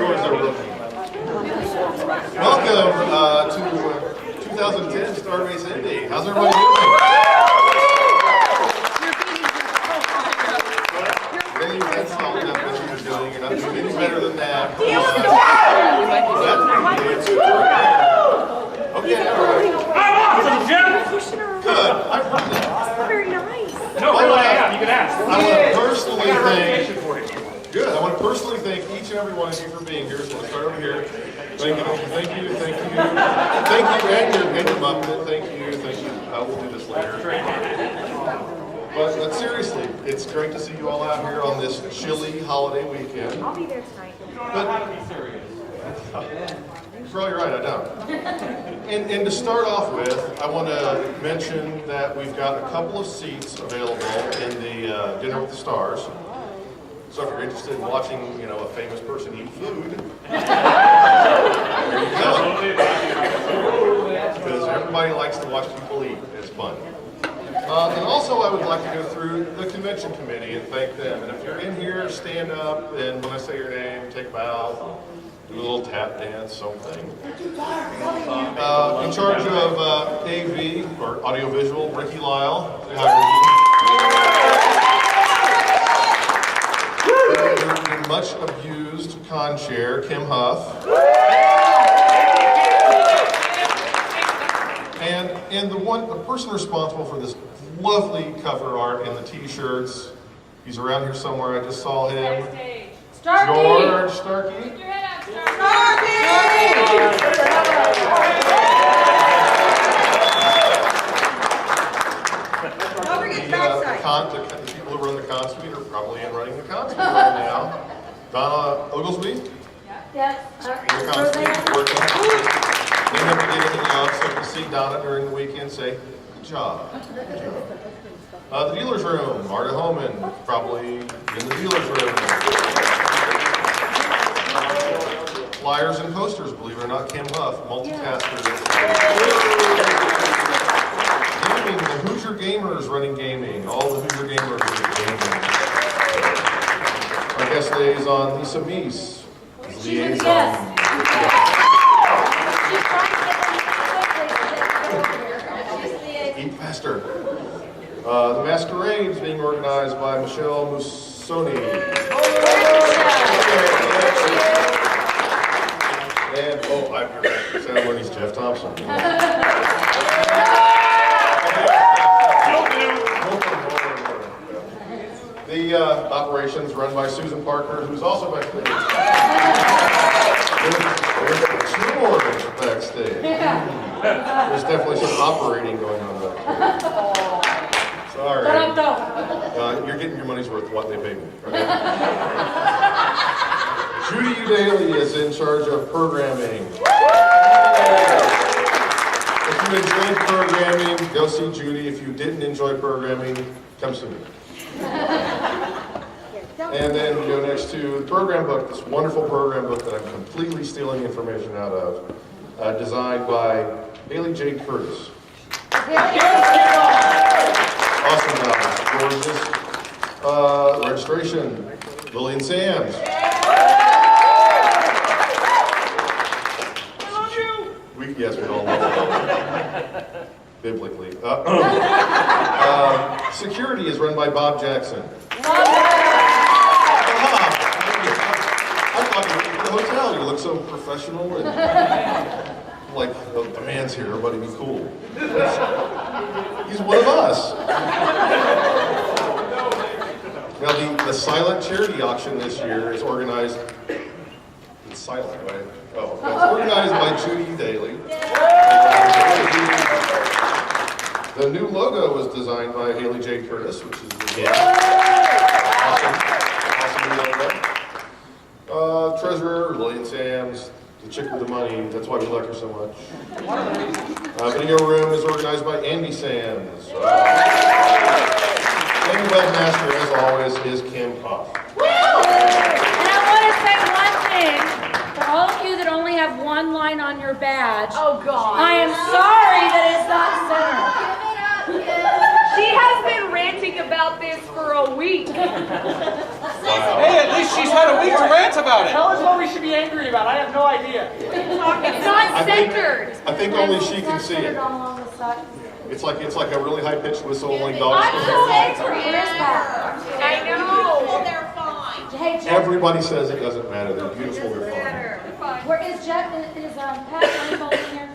Doors are rookie. Welcome to 2010 Starbase Indy. How's everybody doing? Really, that's all enough that you're doing. You're not doing any better than that. Okay, all right. Awesome, Jim! Good. I've heard that. Very nice. No, really, I am. You can ask. I want to personally I got a thank. recommendation for you. Good. I want to personally thank each and every one of you for being here. So let's start over here. Thank you, thank you, thank you, thank you, and your Muppet. Thank you. We'll do this later. But seriously, it's great to see you all out here on this chilly holiday weekend. I'll be there tonight. How to be serious. You're probably right, I don't. And to start off with, I want to mention that we've got a couple of seats available in the Dinner with the Stars. So if you're interested in watching, a famous person eat food, there you go. Because everybody likes to watch people eat. It's fun. And also I would like to go through the convention committee and thank them. And if you're in here, stand up, and when I say your name, take a bow, do a little tap dance, something. In charge of AV, or audiovisual, Ricky Lyle. Say hi, Ricky. The much abused con chair, Kim Huff. And the person responsible for this lovely cover art and the t-shirts, he's around here somewhere, I just saw him. George Starkey. Put your head up, Starkey! Don't forget backside. The people who run the con suite are probably in running the con suite right now. Donna Oglesby? Yes. The con suite working. They never get any love, so if you see Donna during the weekend, say, good job. Good job. The dealer's room, Marta Homan, probably in the dealer's room. Flyers and posters, believe it or not, Kim Huff, multitasker. Gaming, the Hoosier Gamers running gaming. All the Hoosier Gamers are gaming. Our guest liaison, Lisa Meese. Liaison. Eat faster. The masquerade is being organized by Michelle Musoni. And, I'm your ceremonies, Jeff Thompson. The operations run by Susan Parker, who's also backstage. There's two more backstage. There's definitely some operating going on back there. Sorry. You're getting your money's worth what they paid me. Right? Judy Udaly is in charge of programming. If you enjoyed programming, go see Judy. If you didn't enjoy programming, come see me. And then we go next to the program book, this wonderful program book that I'm completely stealing information out of, designed by Haley J. Curtis. Awesome job, gorgeous. Registration, Lillian Sams. Yes, we all love it. Biblically. Security is run by Bob Jackson. I thought you were at the hotel. You look so professional and like the man's here. Everybody be cool. He's one of us. Now the silent charity auction this year is organized. It's silent, right? Oh, it's organized by Judy Daly. The new logo was designed by Haley J. Curtis, which is awesome logo. Treasurer, Lillian Sams, the chick with the money. That's why we like her so much. Video room is organized by Andy Sams. And the webmaster, as always, is Kim Huff. And I want to say one thing. For all of you that only have one line on your badge, Oh, God. I am sorry that it's not centered. She has been ranting about this for a a week. Hey, at least she's had a week to rant about it. Tell us what we should be angry about. I have no idea. It's not centered. I think only she can see it. It's like a really high-pitched whistle like dogs. I'm so angry. I know. Well, they're fine. Hey, Jeff, Everybody says it doesn't matter. They're beautiful. They're fun. where is Jeff? Is Pat Rainbow in here?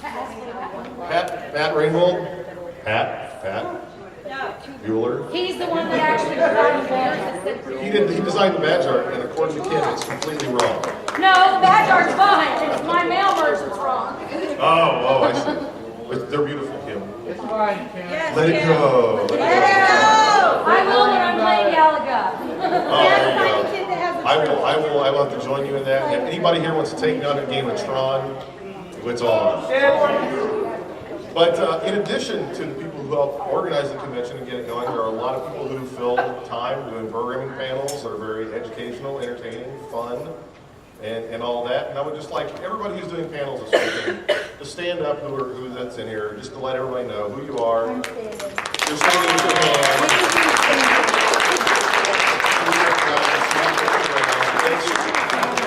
Pat Ringgold. Pat. Bueller. He's the one that actually designed the badge. He designed the badge art, and according to Kim, it's completely wrong. No, the badge art's fine. It's my mail merge that's wrong. Oh, I see. But they're beautiful, Kim. It's fine, Kim. Let it go. I will when I'm playing Galaga. Oh, there you go. I will have to join you in that. If anybody here wants to take me on a game of Tron, it's on. But in addition to the people who help organize the convention and get it going, there are a lot of people who fill time doing programming panels that are very educational, entertaining, fun, and all that. And I would just like everybody who's doing panels this weekend to stand up, who that's in here, just to let everybody know who you are. You're standing with your hands.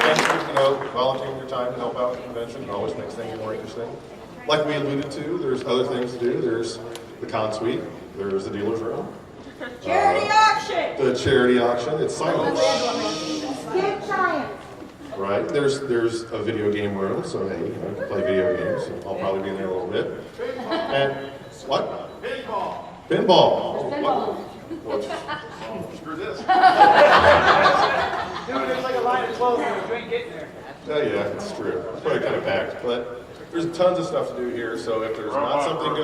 Thanks for volunteering your time to help out with the convention. It always makes things more interesting. Like we alluded to, there's other things to do. There's the con suite. There's the dealer's room. Charity auction. The charity auction. It's silent. Skip giant. Right. There's a video game room, so hey, you can play video games. I'll probably be in there a little bit. And what? Pinball. Pinball. Screw this. Dude, there's like a line of clothes and you ain't getting there. Oh yeah, it's true. It's probably kind of packed, but there's tons of stuff to do here. So if there's not something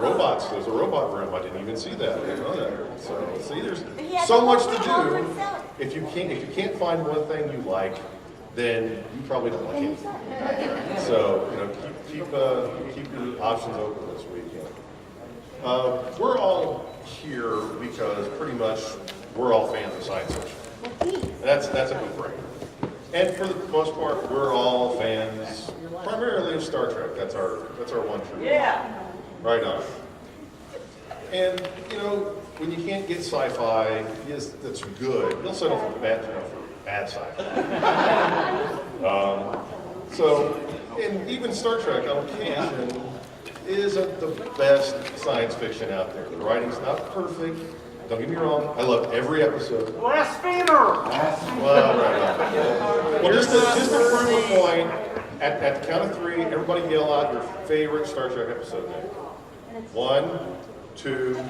robots. There's a robot room. I didn't even see that. I didn't know that. So see, there's so much to do. If you can't find one thing you like, then you probably don't like anything. So keep your options open this weekend. We're all here because pretty much we're all fans of science fiction. That's a no-brainer. And for the most part, we're all fans primarily of Star Trek. That's our one true. Yeah. Right on. And when you can't get sci-fi, yes, that's good. You'll settle for bad sci-fi. And even Star Trek on occasion isn't the best science fiction out there. The writing's not perfect. Don't get me wrong, I love every episode. Blasphemer! Well, right on. Well, just to prove a point, at the count of three, everybody yell out your favorite Star Trek episode name. 1, 2, 3.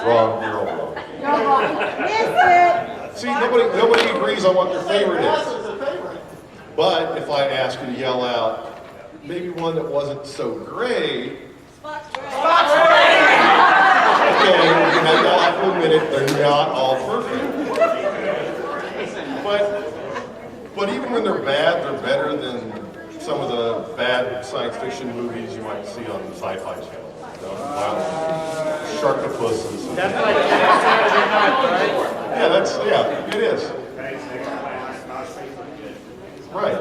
Wrong, you're all wrong. See, nobody agrees on what their favorite is. But if I ask you to yell out maybe one that wasn't so great, okay, you have to admit it, they're not all perfect. But even when they're bad, they're better than some of the bad science fiction movies you might see on the Sci-Fi Channel. Sharktopus and stuff. That's like Saturday night, right? Yeah, it is. Right.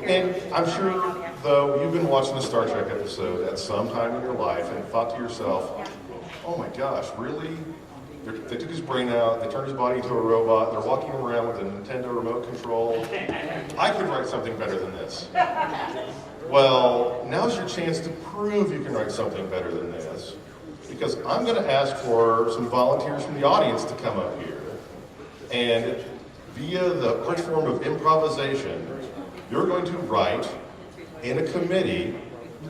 And I'm sure, though, you've been watching a Star Trek episode at some time in your life and thought to yourself, oh my gosh, really? They took his brain out, they turned his body into a robot, they're walking around with a Nintendo remote control. I could write something better than this. Well, now's your chance to prove you can write something better than this, because I'm going to ask for some volunteers from the audience to come up here, and via the art form of improvisation, you're going to write in a committee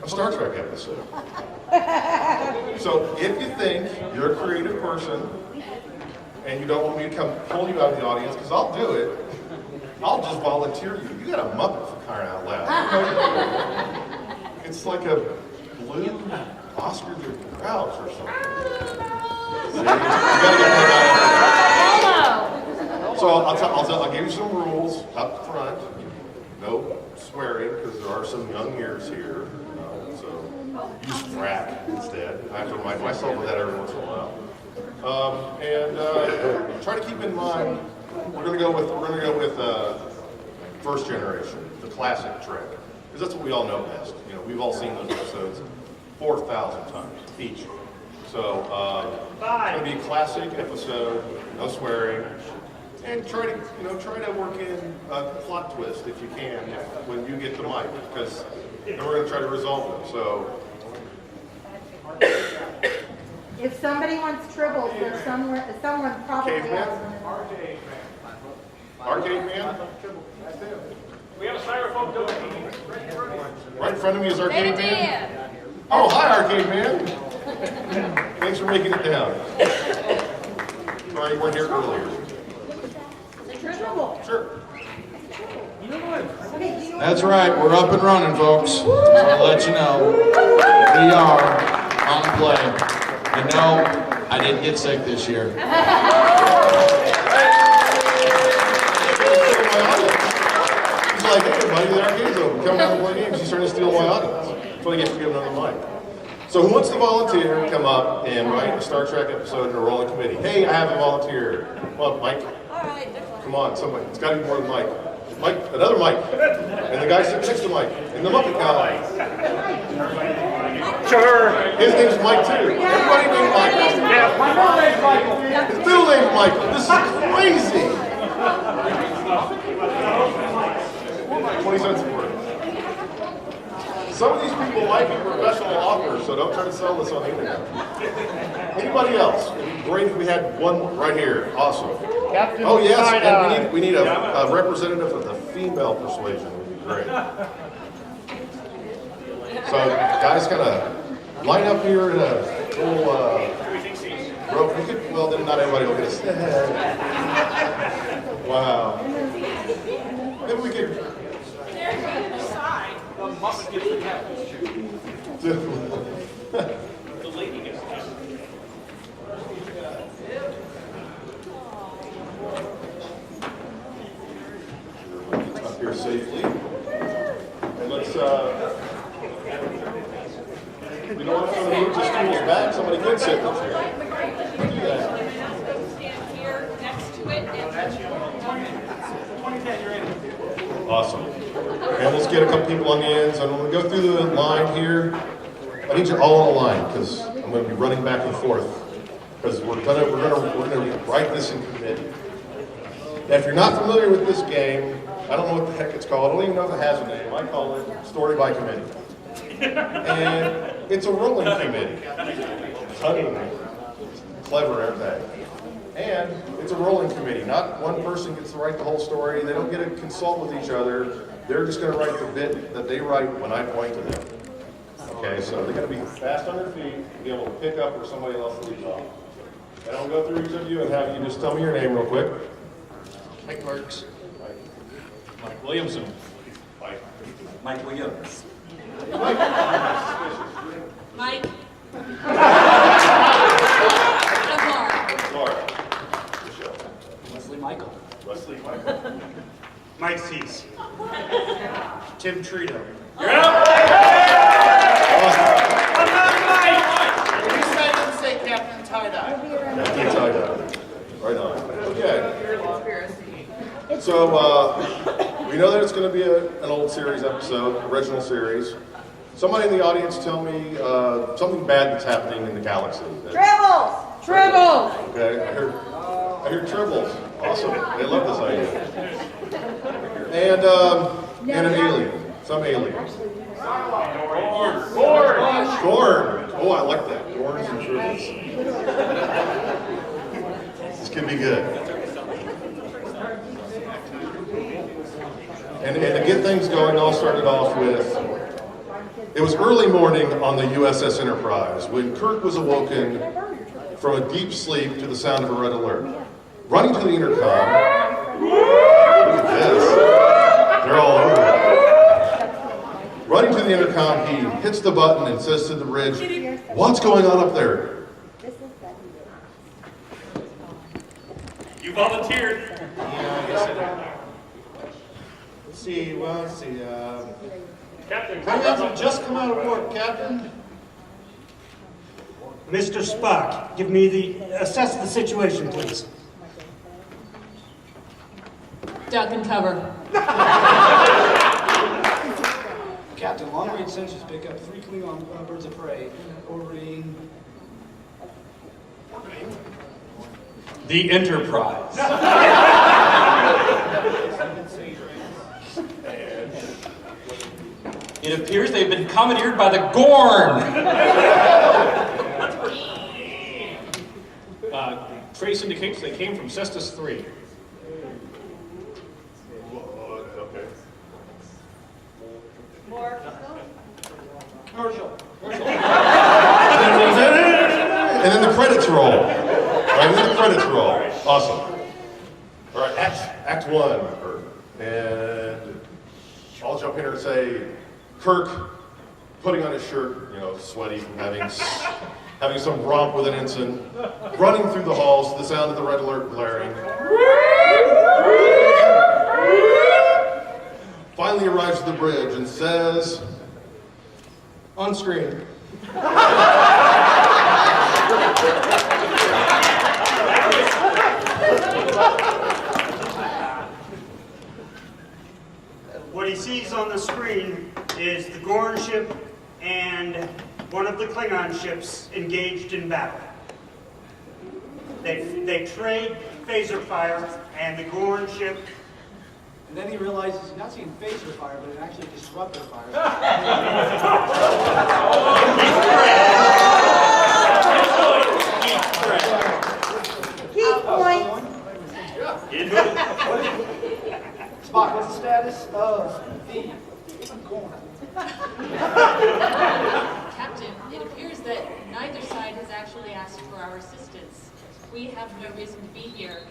a Star Trek episode. So if you think you're a creative person and you don't want me to come pull you out of the audience, because I'll do it, I'll just volunteer you. You got a Muppet for crying out loud. It's like a blue Oscar the Grouch or something. See? You gotta get that out. So I'll give you some rules up front. No swearing, because there are some young ears here. So use frack instead. I have to remind myself of that every once in a while. And try to keep in mind, we're gonna go with first generation, the classic Trek, because that's what we all know best. We've all seen those episodes. 4,000 times each. So it's going to be a classic episode, no swearing, and try to work in a plot twist if you can when you get the mic, because then we're going to try to resolve them. So If somebody wants tribbles, there's someone probably Caveman? else. Arcade Man, We have a styrofoam building. right in front of me is Arcade Man. Dan. Oh, hi, Arcade Man. Thanks for making it down. Sorry you weren't here earlier. Tribble. Sure. Okay, do you know That's right, we're up and running, folks. So I'll let you know. We are on the play. And no, I didn't get sick this year. He's like, hey, buddy, the arcade's open. Come down and play games. He's trying to steal my audience. That's what I get for giving him the mic. So who wants to volunteer, come up and write a Star Trek episode in a rolling committee? Hey, I have a volunteer. Come on, Mike. All right. Come on, somebody. It's got to be more than Mike. Mike, another Mike. And the guy sitting next to Mike. And the Muppet guy. Sure. His name's Mike, too. Everybody named Michael. Yeah, my middle name's Michael. His middle name's Michael. This is crazy. 20 cents a word. Some of these people might be professional authors, so don't try to sell this on the internet. Anybody else? Great if we had one right here. Awesome. Captain Oh yes, Side-Eye. and we need a representative of the female persuasion. Would be great. So guys, kind of line up here in a little row. We could, well, then not everybody will get a stand. Wow. Maybe we could. The lady gets it. Up here safely. And let's, we don't want to move the stools back. Somebody could sit up here. Do that. stand here next to it and Awesome. And let's get a couple people on the ends. I'm going to go through the line here. I need you all on the line because I'm going to be running back and forth because we're gonna write this in committee. Now, if you're not familiar with this game, I don't know what the heck it's called. I don't even know if it has a name. I call it Story by Committee. And it's a rolling committee. Cunning, clever, aren't they? And it's a rolling committee. Not one person gets to write the whole story. They don't get to consult with each other. They're just going to write the bit that they write when I point to them. Okay, so they're going to be fast on their feet and be able to pick up where somebody else leaves off. And I'll go through each of you and have you just tell me your name real quick. Mike Parks. Mike Williamson. Mike. Mike Williams. Mike. Mike. Laura. Michelle. Leslie Michael. Wesley Michael. Mike Cease. Tim Trito. I'm not Mike. You said didn't say Captain Tie-Dye. That's tie-dye. Right on. Okay. So, we know that it's going to be an old series episode, original series. Somebody in the audience tell me something bad that's happening in the galaxy. Tribbles. Tribbles. Okay, I hear tribbles. Awesome. They love this idea. And an alien. Some alien. Gorn. Oh, I like that. Gorns and tribbles. This could be good. And to get things going, I'll start it off with, it was early morning on the USS Enterprise when Kirk was awoken from a deep sleep to the sound of a red alert. Running to the intercom, look at this, they're all over it. Running to the intercom, he hits the button and says to the bridge, "What's going on up there?" You volunteered. Yeah, I guess it. Let's see. Captain. My guys have just come out of work, Captain. Mr. Spock, assess the situation, please. Duck and cover. Captain, long-range sensors pick up 3 Klingon birds of prey orbiting. The Enterprise. It appears they've been commandeered by the Gorn. Trace indicates they came from Cestus 3. Okay. Commercial. And then the credits roll. Right, and then the credits roll. Awesome. All right, act 1. And I'll jump in here and say, Kirk putting on his shirt, sweaty from having some romp with an ensign, running through the halls to the sound of the red alert blaring. Finally arrives at the bridge and says, On screen. What he sees on the screen is the Gorn ship and one of the Klingon ships engaged in battle. They trade phaser fire, and the Gorn ship. And then he realizes he's not seeing phaser fire, but actually disruptor fire. Key point. Spock, what's the status of the Gorn? Captain, it appears that neither side has actually asked for our assistance. We have no reason to be here.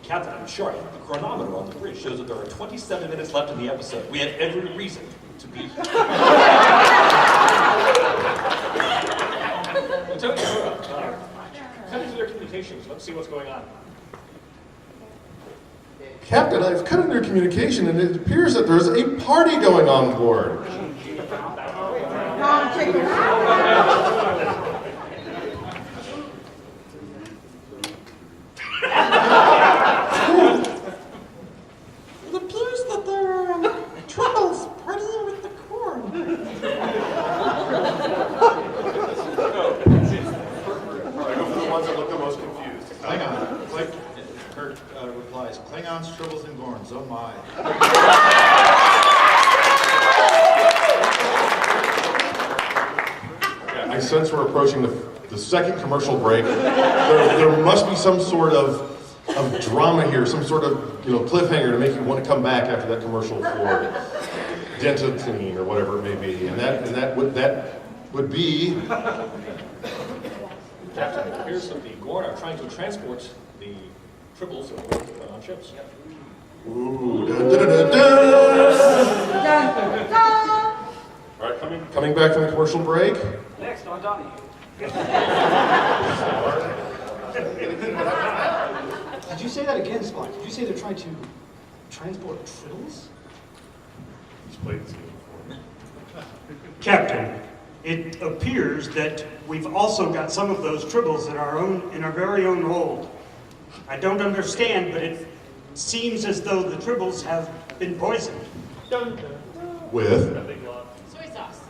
Captain, I'm sure the chronometer on the bridge shows that there are 27 minutes left in the episode. We had every reason to be here. Antonio, cut into their communications. Let's see what's going on. Captain, I've cut into your communication and it appears that there's a party going on board. Wrong chicken. It appears that there are troubles partying with the Gorn. I go for the ones that look the most confused. Klingon. Kirk replies, Klingons, Tribbles, and Gorns. Oh my. I sense we're approaching the second commercial break. There must be some sort of drama here, some sort of cliffhanger to make you want to come back after that commercial for dental clean or whatever it may be, and that would be. Captain, it appears that the Gorn are trying to transport the triples on ships. Ooh, dun, dun, dun, dun. All right, coming back from the commercial break. Next on Donnie. Did you say that again, Spock? Did you say they're trying to transport Trittles? He's played this game before. Captain, it appears that we've also got some of those tribbles in our very own hold. I don't understand, but it seems as though the tribbles have been poisoned. With. Soy sauce.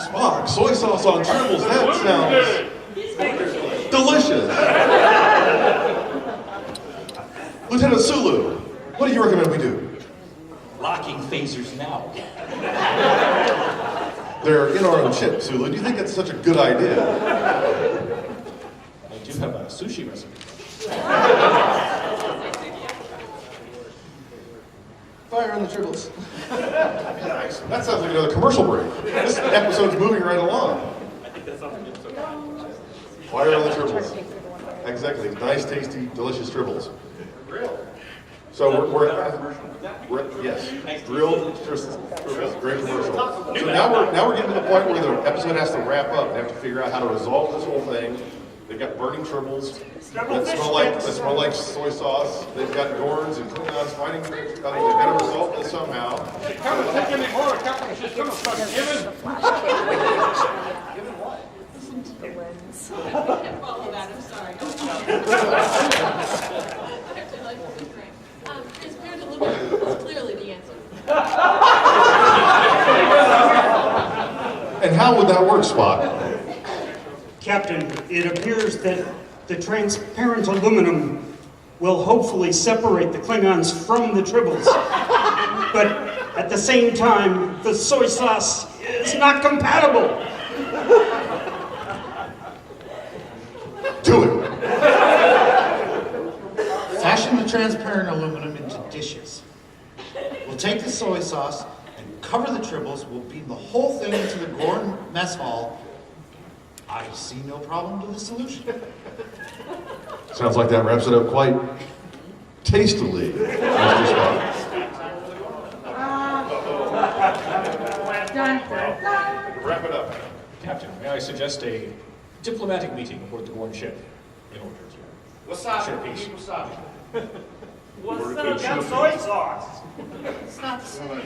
Spock, soy sauce on tribbles, that sounds delicious. Lieutenant Sulu, what do you recommend we do? Locking phasers now. They're in our own chip, Sulu. Do you think that's such a good idea? I do have a sushi recipe. Fire on the Tribbles. Nice. That sounds like another commercial break. This episode's moving right along. I think that's something good. Fire on the tribbles. Exactly. Nice, tasty, delicious tribbles. So we're yes, grilled tribbles. Great commercial. So now we're getting to the point where the episode has to wrap up. They have to figure out how to resolve this whole thing. They've got burning tribbles that smell like soy sauce. They've got Gorns and Klingons fighting. They've got to resolve this somehow. Follow that, I'm sorry. Transparent aluminum is clearly the answer. And how would that work, Spock? Captain, it appears that the transparent aluminum will hopefully separate the Klingons from the Tribbles. But at the same time, the soy sauce is not compatible. Do it. Fashion the transparent aluminum into dishes. We'll take the soy sauce and cover the Tribbles. We'll beam the whole thing into the Gorn mess hall. I see no problem to the solution. Sounds like that wraps it up quite tastily, Mr. Spock. Dun, dun, dun. Wrap it up. Captain, may I suggest a diplomatic meeting aboard the Gorn ship in order to ensure peace? What's up, got soy sauce? It's not the same.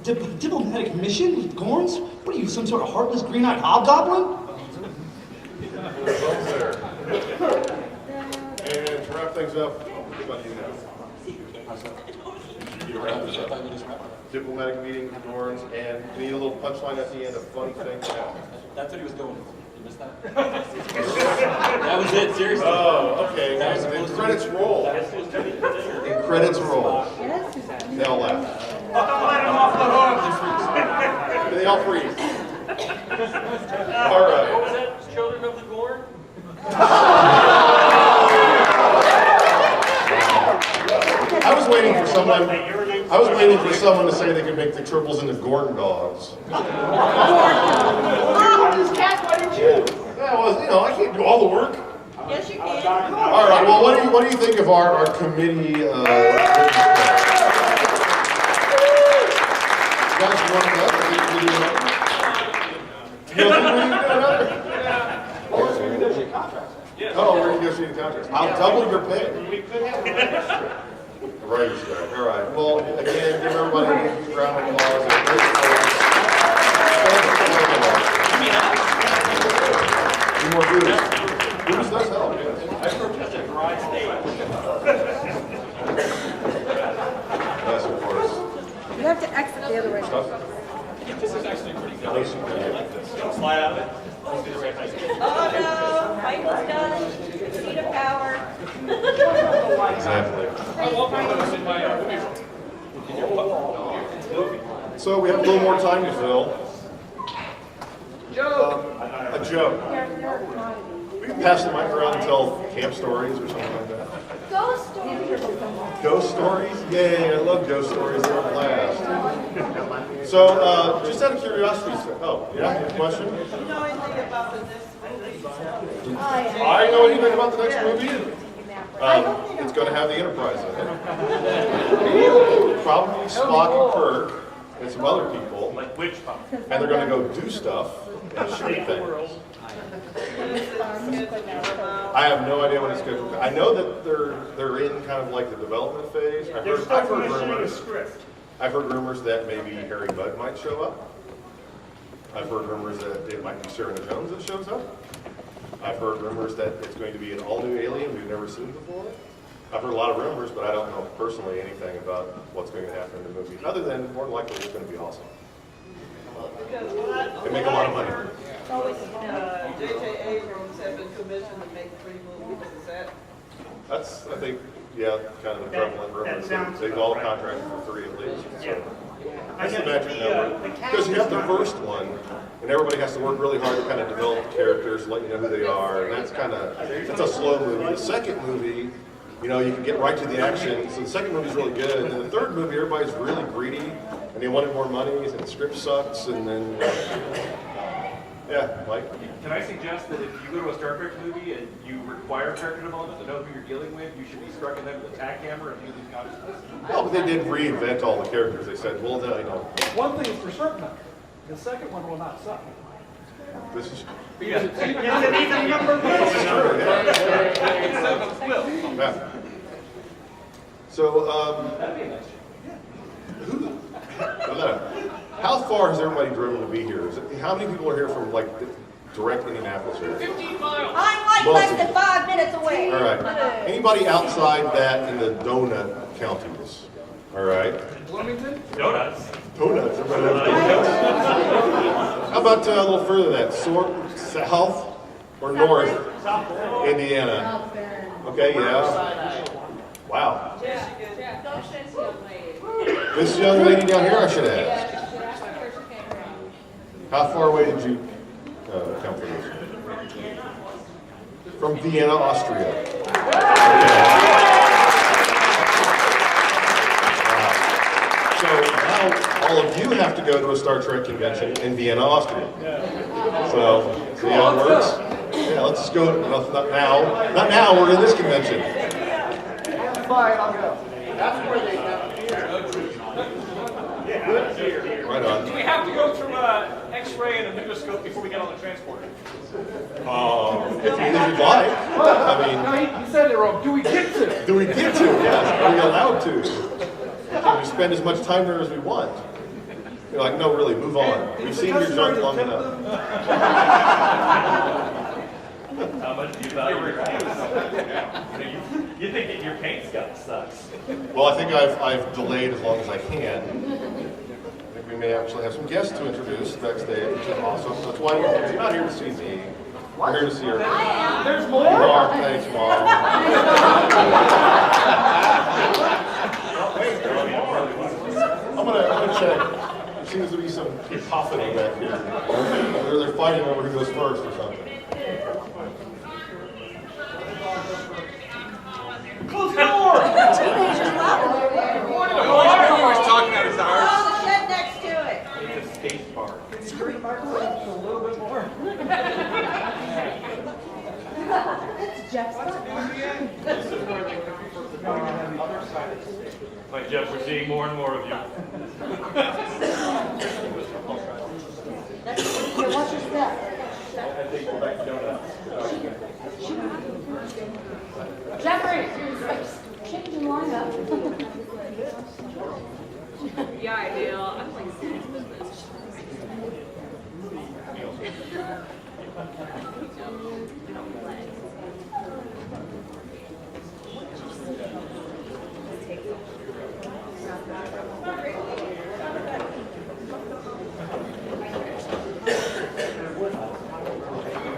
Diplomatic mission with Gorns? What are you, some sort of heartless green-eyed hobgoblin? And to wrap things up, what about you now? You wrap this up. Diplomatic meeting with Dorns, and you need a little punchline at the end, a funny thing that happened. That's what he was going for. You missed that? That was it, seriously. Oh, okay. And credits roll. And credits roll. They all laugh. Don't let him off the hook. They all freeze. All right. What was that? Children of the Gorn? I was waiting for someone. I was waiting for someone to say they could make the Tribbles into Gorn dogs. Why didn't you? That was, I can't do all the work. Yes, you can. All right. Well, what do you think of our committee? You guys want to Oh, we're negotiating contracts. I'll double your pay. Right, all right. Well, again, give everybody a round of applause. Two more booze. Booze does help, yes. Yes, of course. You have to exit the other way. This is actually pretty good. At least you can get it. Slide out of it. Let's do the right thing. Oh no, Michael's done. Seat of power. Exactly. I won't put those in my movie room. So we have a little more time to fill. A joke. We can pass the mic around and tell camp stories or something like that. Ghost stories. Ghost stories? Yay, I love ghost stories. They're a blast. So, just out of curiosity, yeah, question? You know anything about the next movie? I I know anything about the next movie? It's going to have the Enterprise in it. Probably Spock and Kirk and some other people. Like which pump? And they're going to go do stuff and shoot things. I have no idea when it's scheduled. I know that they're in kind of like the development phase. I've heard rumors that maybe Harry Mudd might show up. I've heard rumors that it might be Serena Jones that shows up. I've heard rumors that it's going to be an all-new alien we've never seen before. I've heard a lot of rumors, but I don't know personally anything about what's going to happen in the movie, other than more than likely it's going to be awesome. They make a lot of money. J.J. Abrams have been commissioned to make 3 movies. Is that? That's, I think, yeah, kind of the prevalent rumors. They've all contracted for 3 at least. So. That's the magic number. Because you have the first one, and everybody has to work really hard to kind of develop the characters, let you know who they are, and that's a slow movie. The second movie, you can get right to the action. So the second movie's really good. And the third movie, everybody's really greedy, and they wanted more money, and the script sucks, and then, yeah, Mike? Can I suggest that if you go to a Star Trek movie and you require character development to know who you're dealing with, you should be striking them with a tack hammer and using consciousness? Well, but they did reinvent all the characters. They said, well, One thing is for certain, the second one will not suck. this is It's an even number. true, yeah. So, how far has everybody driven to be here? How many people are here from, like, direct Indianapolis area. 15 miles. I'm like less than 5 minutes away. All right. Anybody outside that in the donut counties? All right. Bloomington? Donuts. Donuts. Everybody knows donuts. How about a little further than that? South or north Indiana? Okay, yeah. Wow. This young lady down here, I should ask. How far away did you come from this? From Vienna, Austria. So now all of you have to go to a Star Trek convention in Vienna, Austria. So, see how it works? Yeah, let's just go. Not now. Not now, we're in this convention. Fine, I'll go. That's where they have Right on. Do we have to go through X-ray and a microscope before we get on the transporter? If you'd like. I mean, No, you said it wrong. Do we get to? do we get to? Yes. Are we allowed to? Can we spend as much time there as we want? You're like, no, really, move on. We've seen your junk long enough. How much do you value your reviews? You think that your paint stuff sucks. Well, I think I've delayed as long as I can. I think we may actually have some guests to introduce backstage, which is awesome. That's why you're not here to see me. We're here to see her. There's more? You are. Thanks, Mom. I'm gonna check. There seems to be some cacophony back here. They're fighting over who goes first or something. Close the door! Everyone's talking about his Oh, the shed next to it. It's a skate park. Screw the microphone up just a little bit more. It's Jeff's This is where they come from the other side of the state. Like Jeff, we're seeing more and more of you. Here, watch your step. I think we're back to donuts. Jeffrey, change your lineup. Yeah, I do. I'm like, with this.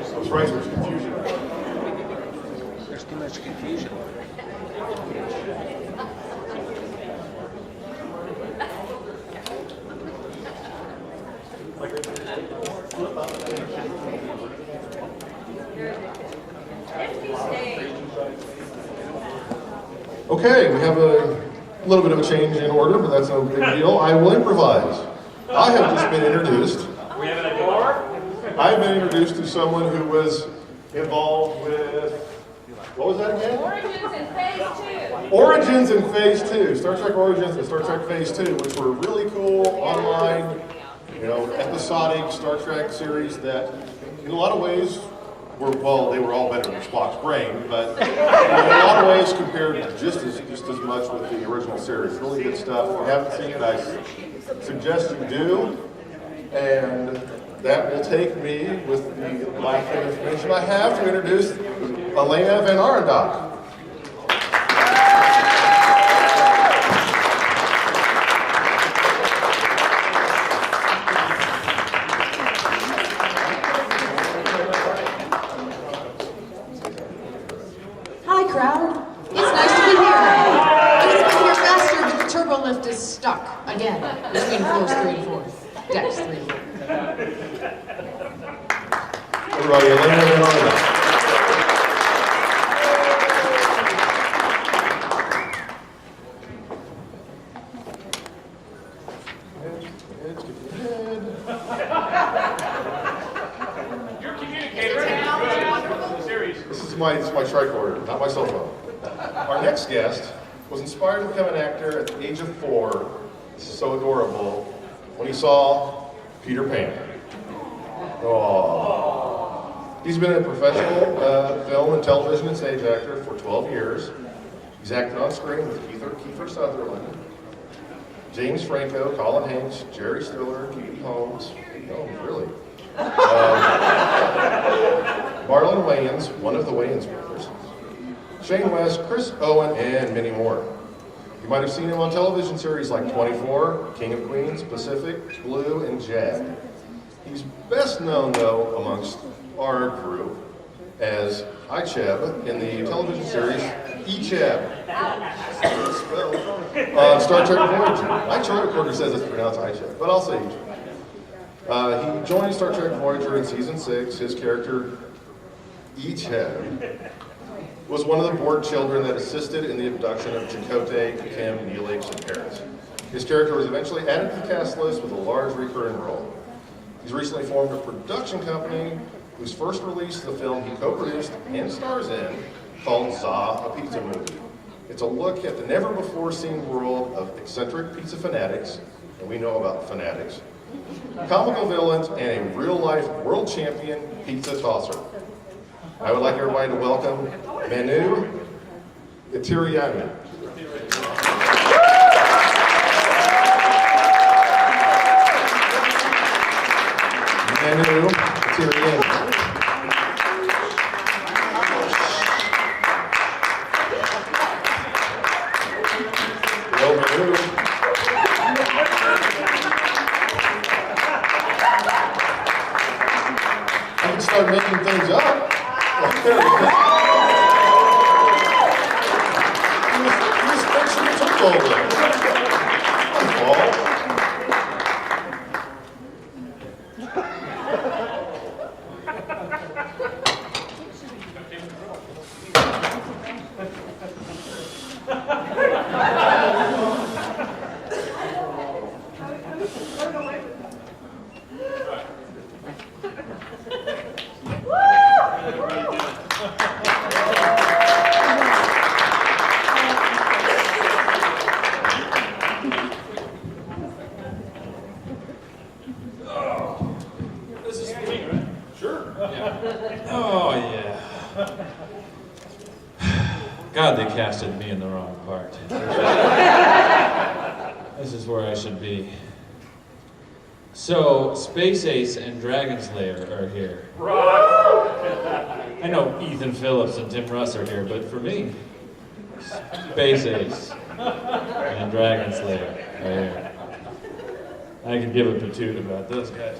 I was right, there's confusion. There's too much confusion. Okay, we have a little bit of a change in order, but that's no big deal. I will improvise. I have just been introduced. We have an idea. I've been introduced to someone who was involved with, what was that again? Origins in phase 2. Origins in Phase 2, Star Trek Origins and Star Trek Phase 2, which were really cool online, episodic Star Trek series that, in a lot of ways, they were all better than Spock's brain, but in a lot of ways compared just as much with the original series. Really good stuff. If you haven't seen it, I suggest you do. And that will take me with the lack of information I have to introduce Elena Van Arendonk. Hi, crowd. It's nice to be here. I would have been here faster, but the turbo lift is stuck again between floors 3 and 4. Decks 3 and 4. Everybody, Elena Van Arendonk. Your communicator is the series. This is my tricorder, not my cell phone. Our next guest was inspired to become an actor at the age of 4. This is so adorable. When he saw Peter Pan. Aww. He's been a professional film and television and stage actor for 12 years. He's acted on screen with Kiefer Sutherland, James Franco, Colin Hanks, Jerry Stiller, Katie Holmes, really, Marlon Wayans, one of the Wayans brothers, Shane West, Chris Owen, and many more. You might have seen him on television series like 24, King of Queens, Pacific, Blue, and Jag. He's best known, though, amongst our group as Icheb in the television series Icheb. Star Trek Voyager. My chart recorder says it's pronounced Icheb, but I'll say Icheb. He joined Star Trek Voyager in season 6. His character, Icheb, was one of the Borg children that assisted in the abduction of Chakotay, Kim, Neelix, and Paris. His character was eventually added to the cast list with a large recurring role. He's recently formed a production company whose first release, the film he co-produced and stars in, called Za, a Pizza Movie. It's a look at the never-before-seen world of eccentric pizza fanatics, and we know about fanatics, comical villains, and a real-life world champion pizza tosser. I would like everybody to welcome Manu Itirianu. Manu Itirianu. Hello, Manu. I can start making things up. There we go. This actually took over. That's all. God, they casted me in the wrong part. This is where I should be. So, Space Ace and Dragon's Lair are here. I know Ethan Phillips and Tim Russ are here, but for me, Space Ace and Dragon's Lair are here. I could give a patoot about those guys.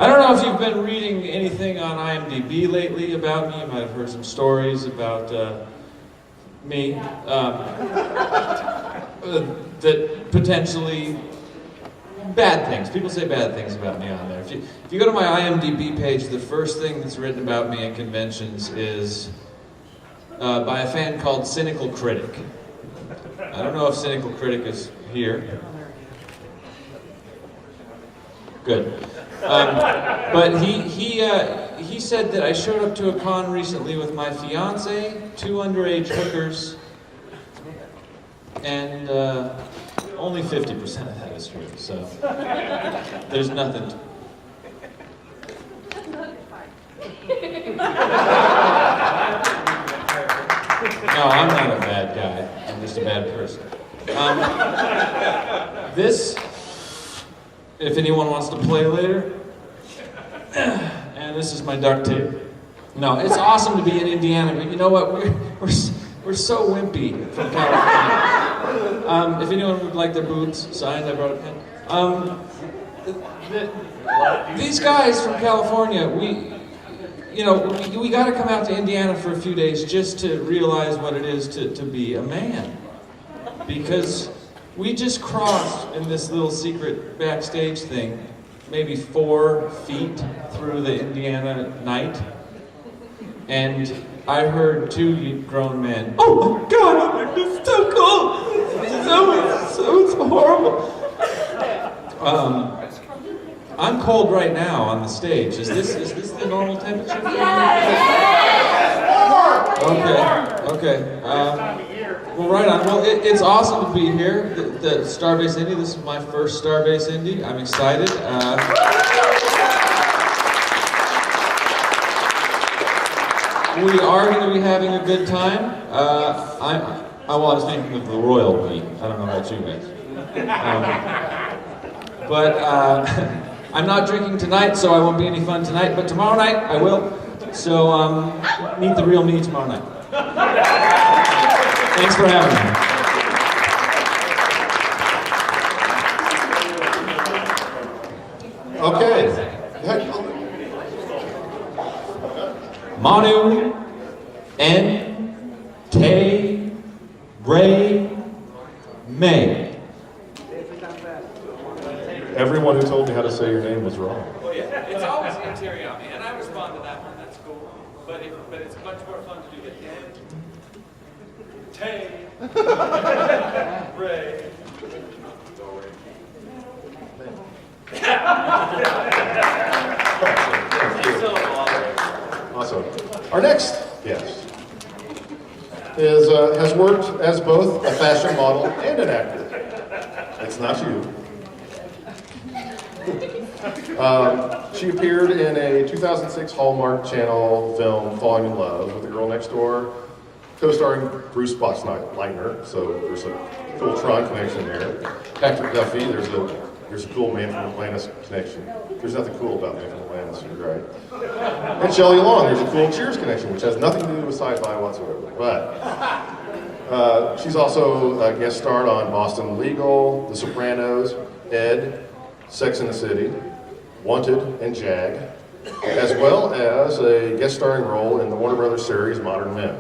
I don't know if you've been reading anything on IMDb lately about me. You might have heard some stories about me that potentially bad things. People say bad things about me on there. If you go to my IMDb page, the first thing that's written about me at conventions is by a fan called Cynical Critic. I don't know if Cynical Critic is here. Good. But he said that I showed up to a con recently with my fiance, 2 underage hookers, and only 50% of that is true. So there's nothing. No, I'm not a bad guy. I'm just a bad person. This. If anyone wants to play later, and this is my duct tape. No, it's awesome to be in Indiana, but you know what? We're so wimpy from California. If anyone would like their boots signed, I brought a pen. These guys from California, we got to come out to Indiana for a few days just to realize what it is to be a man, because we just crossed in this little secret backstage thing, maybe 4 feet through the Indiana night, and I heard 2 grown men, "Oh my God, it's so cold! It's horrible." I'm cold right now on the stage. Is this the normal temperature? Okay. Well, right on. Well, it's awesome to be here. The Starbase Indy. This is my first Starbase Indy. I'm excited. We are going to be having a good time. I was thinking of the royal we. I don't know about you guys. I'm not drinking tonight, so I won't be any fun tonight, but tomorrow night I will. So meet the real me tomorrow night. Thanks for having me. Okay. Manu N. K. Ray May. Everyone who told me how to say your name was wrong. Well, yeah, it's always the interior on me, and I respond to that one. That's cool. But it's much more fun to do the N. Tay. Ray. Awesome. Our next guest has worked as both a fashion model and an actor. It's not you. She appeared in a 2006 Hallmark Channel film, Falling in Love with the Girl Next Door, co-starring Bruce Boxleitner, so there's a cool Tron connection there. Patrick Duffy, there's a cool Man from Atlantis connection. There's nothing cool about Man from Atlantis, you're right. And Shelley Long, there's a cool Cheers connection, which has nothing to do with sci-fi whatsoever. But she's also guest starred on Boston Legal, The Sopranos, Ed, Sex and the City, Wanted, and Jag, as well as a guest starring role in the Warner Brothers series Modern Men.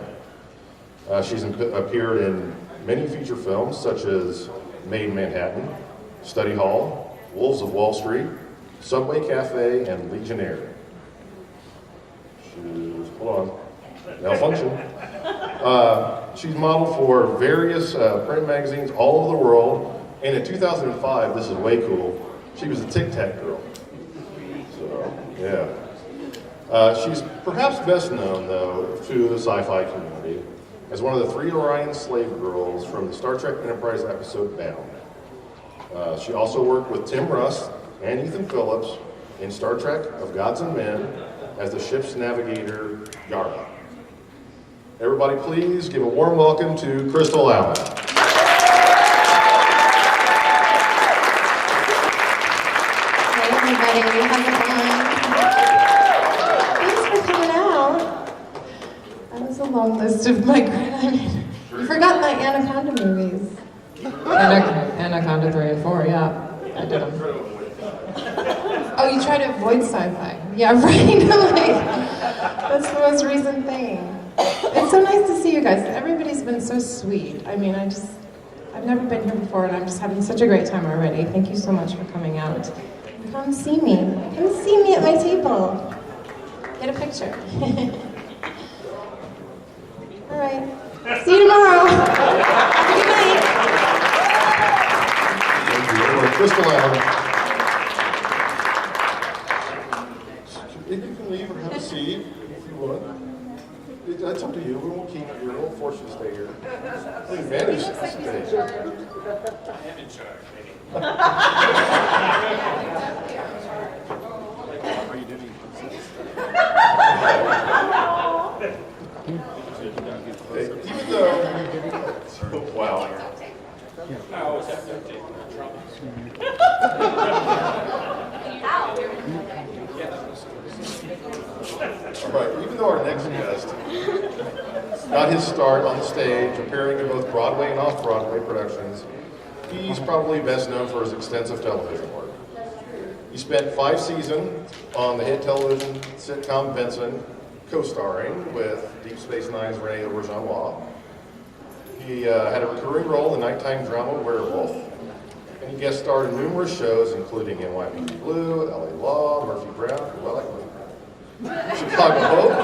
She's appeared in many feature films such as Made in Manhattan, Study Hall, Wolves of Wall Street, Subway Cafe, and Legionnaire. Hold on, malfunction. She's modeled for various print magazines all over the world, and in 2005, this is way cool, she was a Tic Tac girl. So, yeah. She's perhaps best known, though, to the sci-fi community as one of the 3 Orion slave girls from the Star Trek Enterprise episode Bound. She also worked with Tim Russ and Ethan Phillips in Star Trek of Gods and Men as the ship's navigator, Yara. Everybody please give a warm welcome to Crystal Allen. Hey everybody, how's it going? Thanks for coming out. That was a long list of my you forgot my Anaconda movies. Anaconda 3 and 4, yeah. I did them. Oh, you try to avoid sci-fi. Yeah, right. That's the most recent thing. It's so nice to see you guys. Everybody's been so sweet. I mean, I've never been here before, and I'm just having such a great time already. Thank you so much for coming out. Come see me. Come see me at my table. Get a picture. All right. See you tomorrow. Good night. Crystal Allen. You can leave or have a seat if you want. That's up to you. We won't keep you here. We won't force you to stay here. Hey, manage to stay. I am in charge, maybe. Are you doing even though, wow. I always have to take trouble. All right, even though our next guest got his start on the stage, appearing in both Broadway and off-Broadway productions, he's probably best known for his extensive television work. He spent 5 seasons on the hit television sitcom Benson, co-starring with Deep Space Nine's Rene Auberjonois. He had a recurring role in the nighttime drama Werewolf, and he guest starred in numerous shows, including NYPD Blue, LA Law, Murphy Brown, well, I like Murphy Brown, Chicago Hope,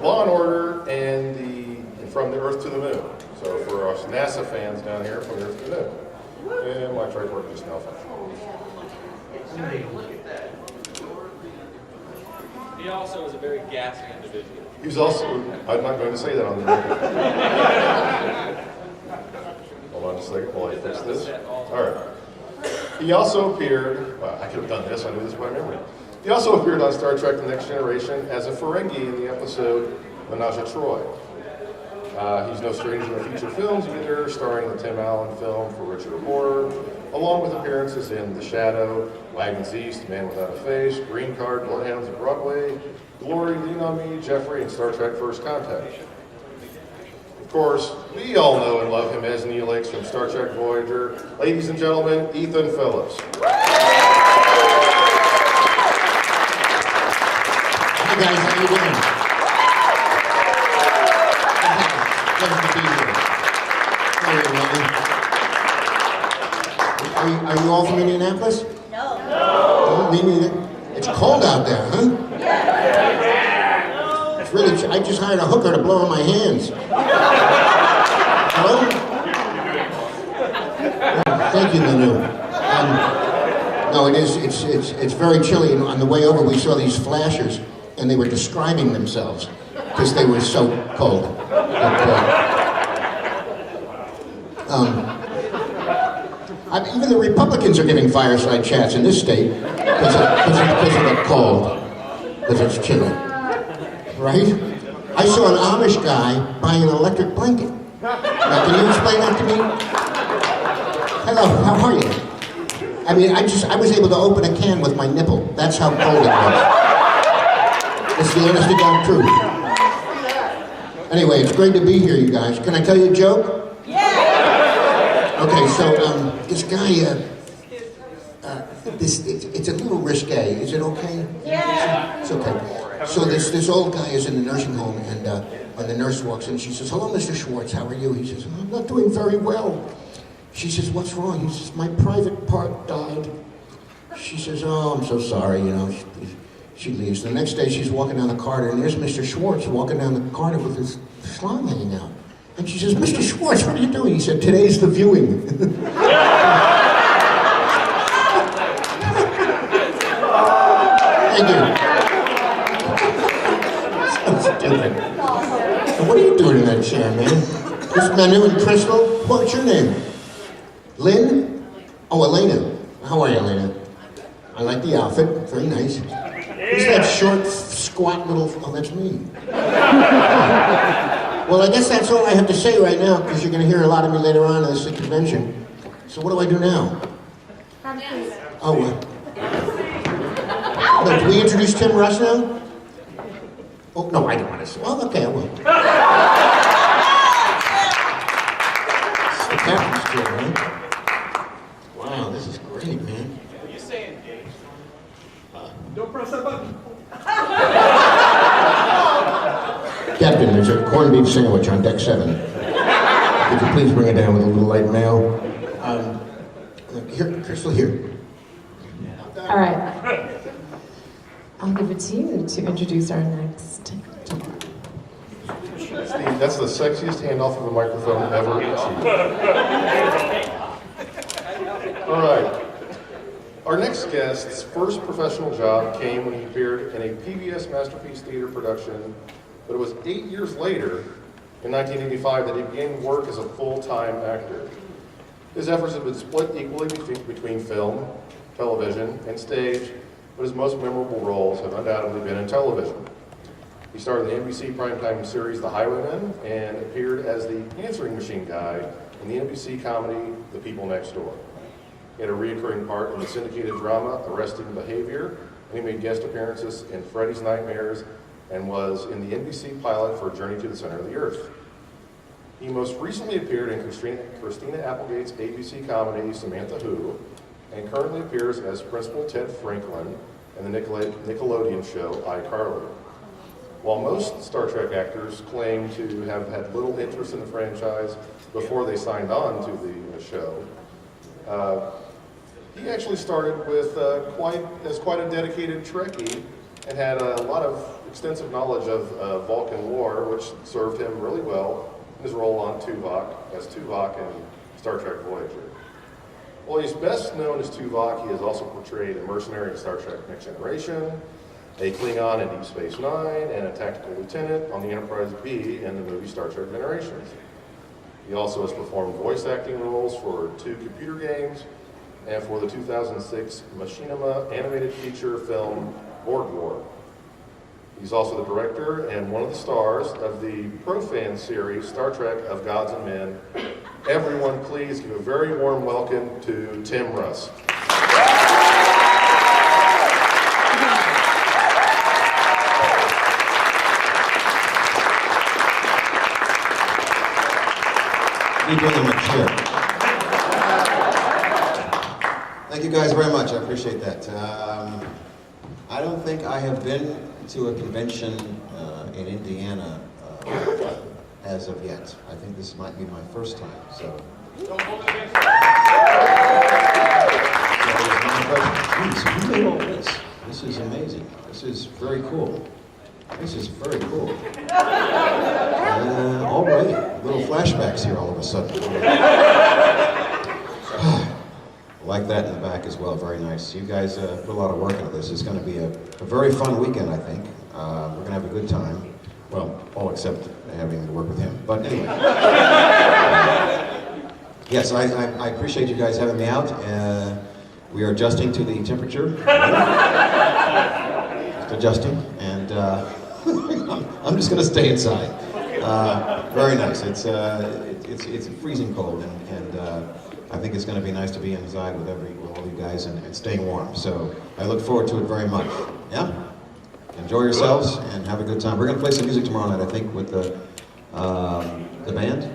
Law and Order, and From the Earth to the Moon. So for us NASA fans down here, From the Earth to the Moon. And my trademark just malfunctioned. He also is a very gassy individual. He's also, I'm not going to say that on the record. Hold on a second while I fix this. All right. He also appeared, well, I could have done this, I knew this by memory. He also appeared on Star Trek The Next Generation as a Ferengi in the episode Menage a Troi. He's no stranger to feature films either, starring in the Tim Allen film For Richer or Poorer, along with appearances in The Shadow, Wagons East, Man Without a Face, Green Card, Bloodhounds of Broadway, Glory, Lean on Me, Jeffrey, and Star Trek First Contact. Of course, we all know and love him as Neelix from Star Trek Voyager. Ladies and gentlemen, Ethan Phillips. Hey guys, how you doing? Pleasure to be here. Hi everybody. Are you all from Indianapolis? No. No, me neither. It's cold out there, huh? Yeah. It's really, I just hired a hooker to blow on my hands. Hello? Oh, thank you, Manu. No, it's very chilly. And on the way over, we saw these flashers, and they were describing themselves because they were so cold. Even the Republicans are giving fireside chats in this state because of the cold, because it's chilly, right? I saw an Amish guy buying an electric blanket. Now, can you explain that to me? Hello, how are you? I mean, I was able to open a can with my nipple. That's how cold it was. It's the honest to God truth. Anyway, it's great to be here, you guys. Can I tell you a joke? Yeah! Okay, so, this guy, it's a little risque. Is it okay? Yeah! It's okay. So this old guy is in the nursing home, and the nurse walks in, she says, "Hello, Mr. Schwartz, how are you?" He says, "I'm not doing very well." She says, "What's wrong?" He says, "My private part died." She says, "Oh, I'm so sorry," you know. She leaves. The next day, she's walking down the corridor, and there's Mr. Schwartz walking down the corridor with his schlong hanging out. And she says, "Mr. Schwartz, what are you doing?" He said, "Today's the viewing." Thank you. So stupid. And what are you doing in that chair, man? This Manu and Crystal? What's your name? Lynn? Oh, Elena. How are you, Elena? I like the outfit. Very nice. Who's that short, squat little... Oh, that's me. Well, I guess that's all I have to say right now, because you're going to hear a lot of me later on in this convention. So what do I do now? Oh, what? No, do we introduce Tim Russ now? Oh, no, I don't want to say. Oh, okay, I will. It's the captain's chair, right? Wow, this is great, man. What are you saying, Dave? Don't press that button. Captain, there's a corned beef sandwich on deck 7. Could you please bring it down with a little light mail? Here, Crystal, here. All right. I'll give it to you to introduce our next talk. That's the sexiest handoff of a microphone ever achieved. All right. Our next guest's first professional job came when he appeared in a PBS Masterpiece Theater production, but it was 8 years later, in 1985, that he began work as a full-time actor. His efforts have been split equally between film, television, and stage, but his most memorable roles have undoubtedly been in television. He starred in the NBC primetime series The Highwaymen and appeared as the answering machine guy in the NBC comedy The People Next Door. He had a recurring part in the syndicated drama Arresting Behavior, and he made guest appearances in Freddy's Nightmares and was in the NBC pilot for Journey to the Center of the Earth. He most recently appeared in Christina Applegate's ABC comedy Samantha Who, and currently appears as Principal Ted Franklin in the Nickelodeon show iCarly. While most Star Trek actors claim to have had little interest in the franchise before they signed on to the show, he actually started with quite a dedicated Trekkie and had a lot of extensive knowledge of Vulcan lore, which served him really well in his role on Tuvok, as Tuvok in Star Trek Voyager. While he's best known as Tuvok, he has also portrayed a mercenary in Star Trek Next Generation, a Klingon in Deep Space Nine, and a tactical lieutenant on the Enterprise B in the movie Star Trek Generations. He also has performed voice acting roles for 2 computer games and for the 2006 Machinima animated feature film Board War. He's also the director and one of the stars of the pro-fan series Star Trek of Gods and Men, everyone please give a very warm welcome to Tim Russ. Me doing in my chair. Thank you guys very much. I appreciate that. I don't think I have been to a convention in Indiana as of yet. I think this might be my first time. So. Jeez, who made all this? This is amazing. This is very cool. This is very cool. Already, little flashbacks here all of a sudden. Like that in the back as well, very nice. You guys put a lot of work into this. It's going to be a very fun weekend, I think. We're going to have a good time. Well, all except having to work with him. But anyway. Yes, I appreciate you guys having me out. We are adjusting to the temperature. Just adjusting, and I'm just going to stay inside. Very nice. It's freezing cold, and I think it's going to be nice to be inside with all you guys and staying warm. So I look forward to it very much. Yeah. Enjoy yourselves and have a good time. We're going to play some music tomorrow night, I think, with the band.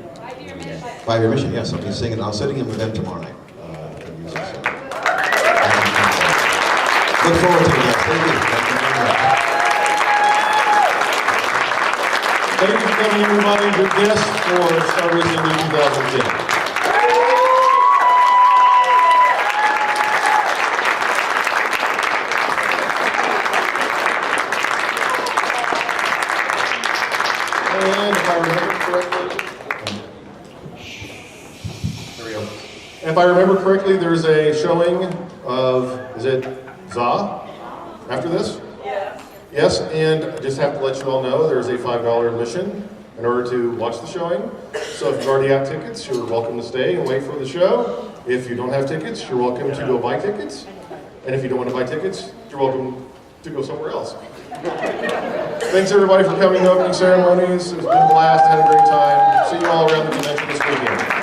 5-Year Mission. Yes, I'll be singing. I'll sitting in with them tomorrow night. The music, so. Look forward to it, guys. Thank you. Thank you for coming, everybody. Your guests for Starbase Indy 2010. And if I remember correctly, there we go. And if I remember correctly, there's a showing of, is it ZA after this? Yes. Yes, and I just have to let you all know there's a $5 admission in order to watch the showing. So if you've already have tickets, you're welcome to stay and wait for the show. If you don't have tickets, you're welcome to go buy tickets. And if you don't want to buy tickets, you're welcome to go somewhere else. Thanks everybody for coming to opening ceremonies. It's been a blast, had a great time. See you all around the convention this weekend.